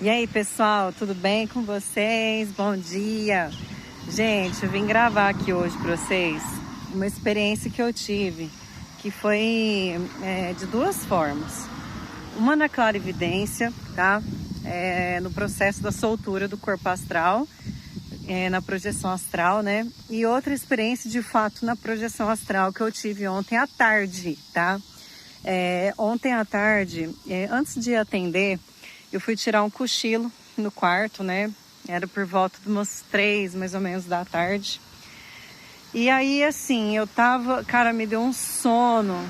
E aí, pessoal, tudo bem com vocês? Bom dia! Gente, eu vim gravar aqui hoje para vocês uma experiência que eu tive, que foi de duas formas. Uma na clarividência, tá? No processo da soltura do corpo astral, na projeção astral, né? E outra experiência, de fato, na projeção astral que eu tive ontem à tarde, tá? Ontem à tarde, antes de atender, eu fui tirar um cochilo no quarto, né? Era por volta de umas 3, mais ou menos, da tarde. E aí, assim, eu tava... Cara, me deu um sono,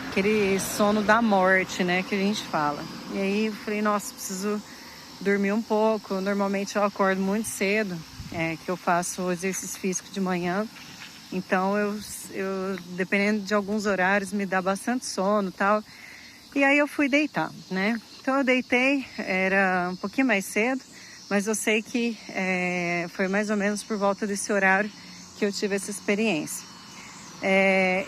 aquele sono da morte, né? Que a gente fala. E aí, eu falei, nossa, preciso dormir um pouco. Normalmente eu acordo muito cedo, que eu faço exercício físico de manhã. Então, eu dependendo de alguns horários, me dá bastante sono e tal. E aí, eu fui deitar, né? Então, eu deitei, era um pouquinho mais cedo, mas eu sei que foi mais ou menos por volta desse horário que eu tive essa experiência.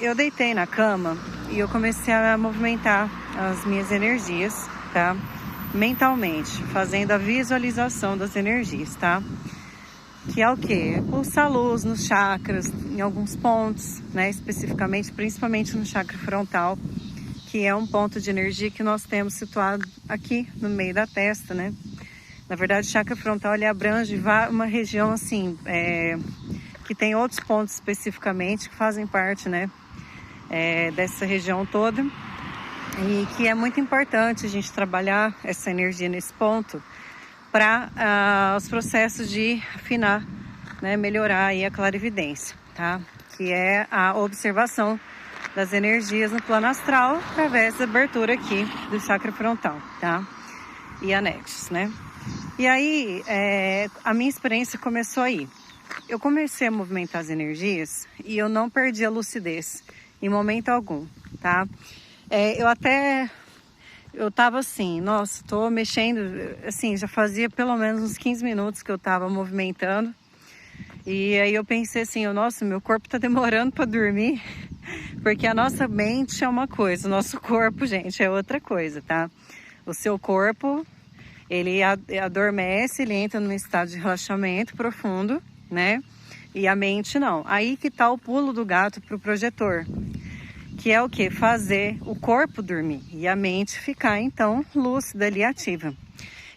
Eu deitei na cama e eu comecei a movimentar as minhas energias, tá? Mentalmente, fazendo a visualização das energias, tá? Que é o quê? Pulsar luz nos chakras, em alguns pontos, né? Especificamente, principalmente no chakra frontal, que é um ponto de energia que nós temos situado aqui no meio da testa, né? Na verdade, o chakra frontal, ele abrange uma região, assim, que tem outros pontos especificamente que fazem parte, né? Dessa região toda. E que é muito importante a gente trabalhar essa energia nesse ponto para os processos de afinar, né? Melhorar aí a clarividência, tá? Que é a observação das energias no plano astral através da abertura aqui do chakra frontal, tá? E anexos, né? E aí, a minha experiência começou aí. Eu comecei a movimentar as energias e eu não perdi a lucidez em momento algum, tá? Eu tava assim, nossa, tô mexendo, assim, já fazia pelo menos uns 15 minutos que eu tava movimentando. E aí eu pensei assim, nossa, meu corpo tá demorando para dormir, porque a nossa mente é uma coisa, o nosso corpo, gente, é outra coisa, tá? O seu corpo, ele adormece, ele entra num estado de relaxamento profundo, né? E a mente não. Aí que tá o pulo do gato pro projetor, que é o quê? Fazer o corpo dormir e a mente ficar, então, lúcida ali, ativa.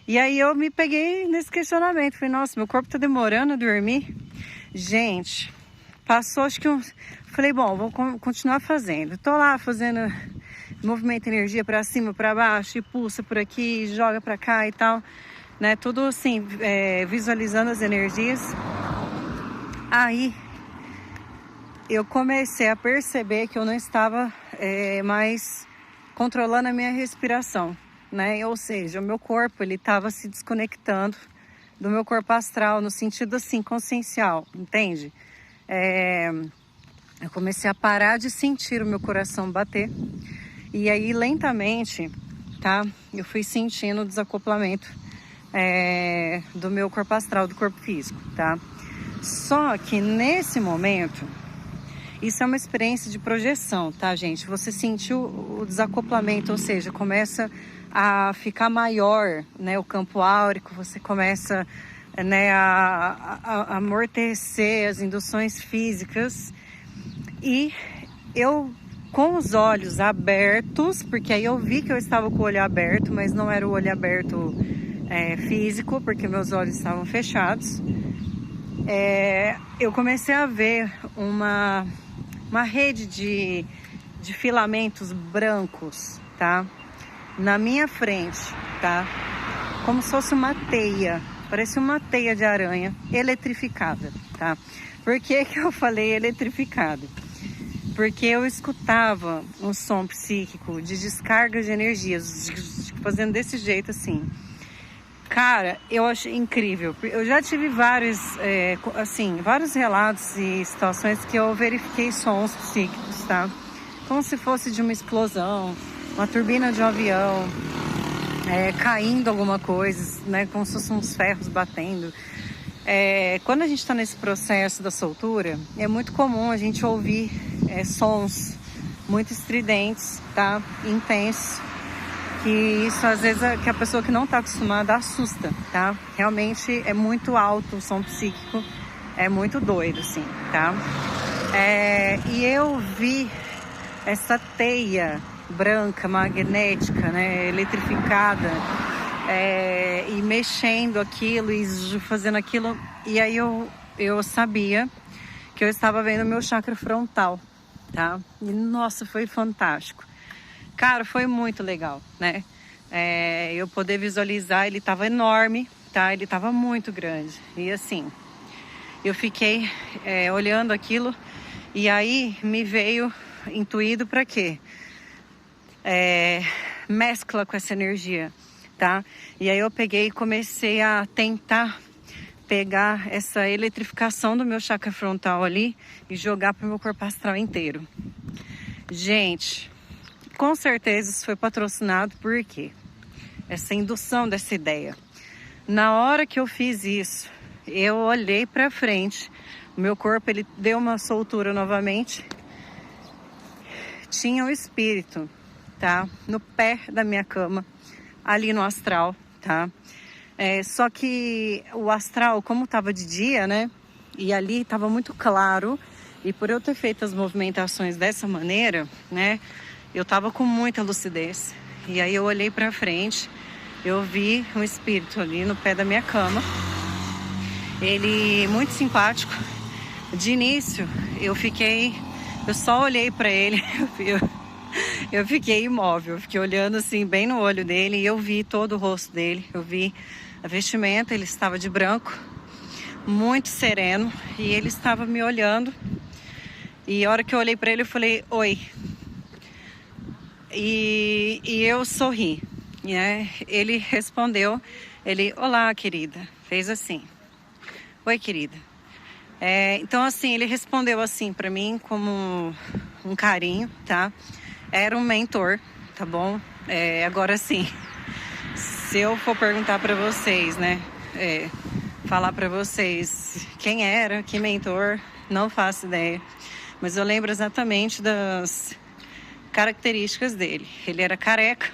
E aí eu me peguei nesse questionamento, falei, nossa, meu corpo tá demorando a dormir. Gente, passou acho que falei, bom, vou continuar fazendo. Tô lá fazendo movimento energia para cima, para baixo, e pulsa por aqui, joga para cá e tal, né? Tudo assim, visualizando as energias. Aí eu comecei a perceber que eu não estava mais controlando a minha respiração, né? Ou seja, o meu corpo, ele estava se desconectando do meu corpo astral, no sentido assim, consciencial, entende? Eu comecei a parar de sentir o meu coração bater. E aí, lentamente, tá? Eu fui sentindo o desacoplamento do meu corpo astral, do corpo físico, tá? Só que nesse momento, isso é uma experiência de projeção, tá, gente? Você sentiu o desacoplamento, ou seja, começa a ficar maior, né, o campo áurico, você começa, né, a amortecer as induções físicas. E eu, com os olhos abertos, porque aí eu vi que eu estava com o olho aberto, mas não era o olho aberto físico, porque meus olhos estavam fechados, eu comecei a ver uma rede de filamentos brancos, tá? Na minha frente, tá? Como se fosse uma teia, parecia uma teia de aranha eletrificada, tá? Por que que eu falei eletrificado? Porque eu escutava um som psíquico de descarga de energias, fazendo desse jeito assim. Cara, eu achei incrível. Eu já tive vários relatos e situações que eu verifiquei sons psíquicos, tá? Como se fosse de uma explosão, uma turbina de um avião, caindo alguma coisa, né? Como se fossem uns ferros batendo. Quando a gente está nesse processo da soltura, é muito comum a gente ouvir sons muito estridentes, tá? Intensos, que isso às vezes que a pessoa que não está acostumada assusta, tá? Realmente é muito alto o som psíquico, é muito doido, assim, tá? E eu vi essa teia branca, magnética, né, eletrificada, e mexendo aquilo e fazendo aquilo, e aí eu sabia que eu estava vendo meu chakra frontal, tá? E nossa, foi fantástico. Cara, foi muito legal, né? Eu poder visualizar, ele estava enorme, tá? Ele estava muito grande. E assim, eu fiquei olhando aquilo e aí me veio intuído para quê? Mescla com essa energia, tá? E aí eu peguei e comecei a tentar pegar essa eletrificação do meu chakra frontal ali e jogar para o meu corpo astral inteiro. Gente, com certeza isso foi patrocinado por quê? Essa indução dessa ideia. Na hora que eu fiz isso, eu olhei para frente, o meu corpo ele deu uma soltura novamente. Tinha o espírito, tá? No pé da minha cama, ali no astral, tá? Só que o astral, como estava de dia, né? E ali estava muito claro. E por eu ter feito as movimentações dessa maneira, né? Eu estava com muita lucidez. E aí eu olhei para frente, eu vi um espírito ali no pé da minha cama. Ele muito simpático. De início, eu só olhei para ele. Eu fiquei imóvel, fiquei olhando assim bem no olho dele e eu vi todo o rosto dele, eu vi a vestimenta, ele estava de branco, muito sereno e ele estava me olhando e a hora que eu olhei para ele eu falei, oi, e eu sorri, né? Ele respondeu, olá querida, fez assim, oi querida. Então assim, ele respondeu assim para mim como um carinho, tá? Era um mentor, tá bom? Agora sim, se eu for perguntar para vocês, né? Falar para vocês quem era, que mentor, não faço ideia. Mas eu lembro exatamente das características dele. Ele era careca,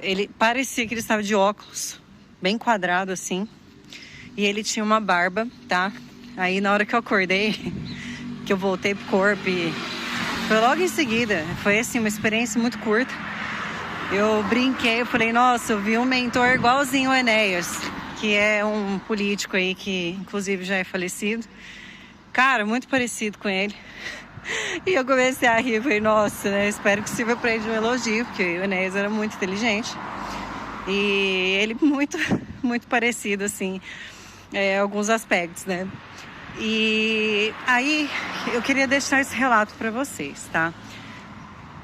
ele parecia que ele estava de óculos, bem quadrado assim. E ele tinha uma barba, tá? Aí na hora que eu acordei, que eu voltei pro corpo e foi logo em seguida, foi assim uma experiência muito curta. Eu brinquei, eu falei, nossa, eu vi um mentor igualzinho o Enéas, que é um político aí que inclusive já é falecido. Cara, muito parecido com ele. E eu comecei a rir, falei, nossa, né, espero que sirva pra ele de um elogio, porque o Enéas era muito inteligente. E ele muito, muito parecido, assim, alguns aspectos, né? E aí eu queria deixar esse relato para vocês, tá?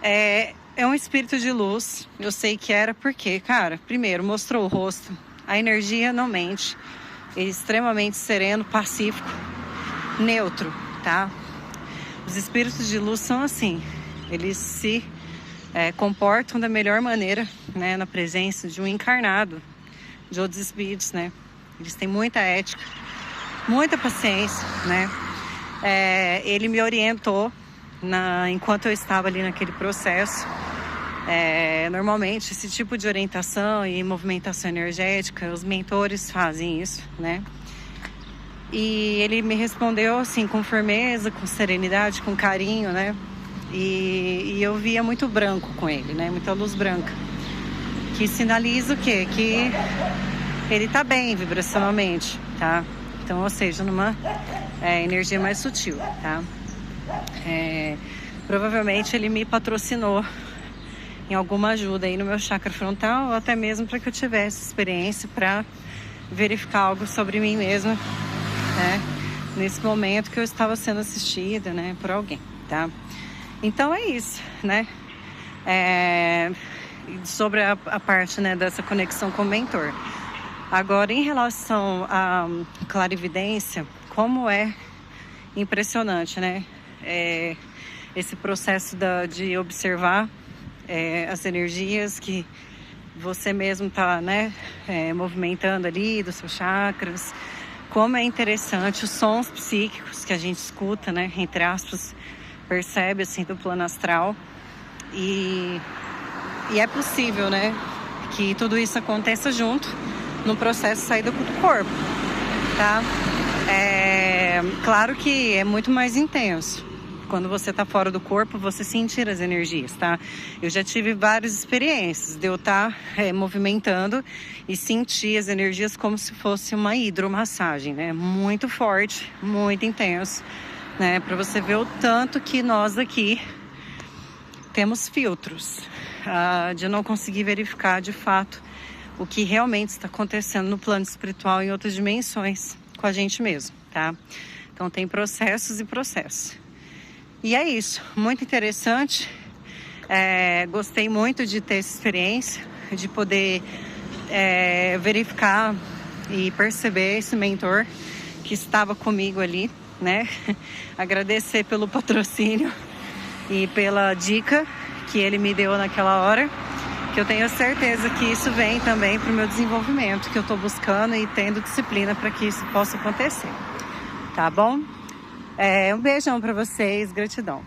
É um espírito de luz, eu sei que era porque, cara, primeiro mostrou o rosto, a energia não mente, ele é extremamente sereno, pacífico, neutro, tá? Os espíritos de luz são assim, eles se comportam da melhor maneira, né, na presença de um encarnado, de outros espíritos, né? Eles têm muita ética, muita paciência, né? Ele me orientou enquanto eu estava ali naquele processo. Normalmente esse tipo de orientação e movimentação energética, os mentores fazem isso, né? E ele me respondeu assim com firmeza, com serenidade, com carinho, né? E eu via muito branco com ele, né? Muita luz branca, que sinaliza o quê? Que ele tá bem vibracionalmente, tá? Então, ou seja, numa energia mais sutil, tá? Provavelmente ele me patrocinou em alguma ajuda aí no meu chakra frontal, ou até mesmo para que eu tivesse experiência para verificar algo sobre mim mesma, né? Nesse momento que eu estava sendo assistida, né, por alguém, tá? Então é isso, né? Sobre a parte, né, dessa conexão com o mentor. Agora, em relação à clarividência, como é impressionante, né? Esse processo de observar as energias que você mesmo está, né, movimentando ali dos seus chakras. Como é interessante os sons psíquicos que a gente escuta, né, entre aspas, percebe assim do plano astral. E E é possível, né, que tudo isso aconteça junto no processo de saída do corpo, tá? Claro que é muito mais intenso quando você tá fora do corpo, você sentir as energias, tá? Eu já tive várias experiências de eu estar movimentando e sentir as energias como se fosse uma hidromassagem, né? Muito forte, muito intenso, né? Para você ver o tanto que nós aqui temos filtros, de não conseguir verificar de fato o que realmente está acontecendo no plano espiritual em outras dimensões com a gente mesmo, tá? Então tem processos e processos. E é isso, muito interessante. Gostei muito de ter essa experiência, de poder verificar e perceber esse mentor que estava comigo ali, né? Agradecer pelo patrocínio e pela dica que ele me deu naquela hora, que eu tenho certeza que isso vem também para o meu desenvolvimento, que eu estou buscando e tendo disciplina para que isso possa acontecer, tá bom? Um beijão para vocês, gratidão.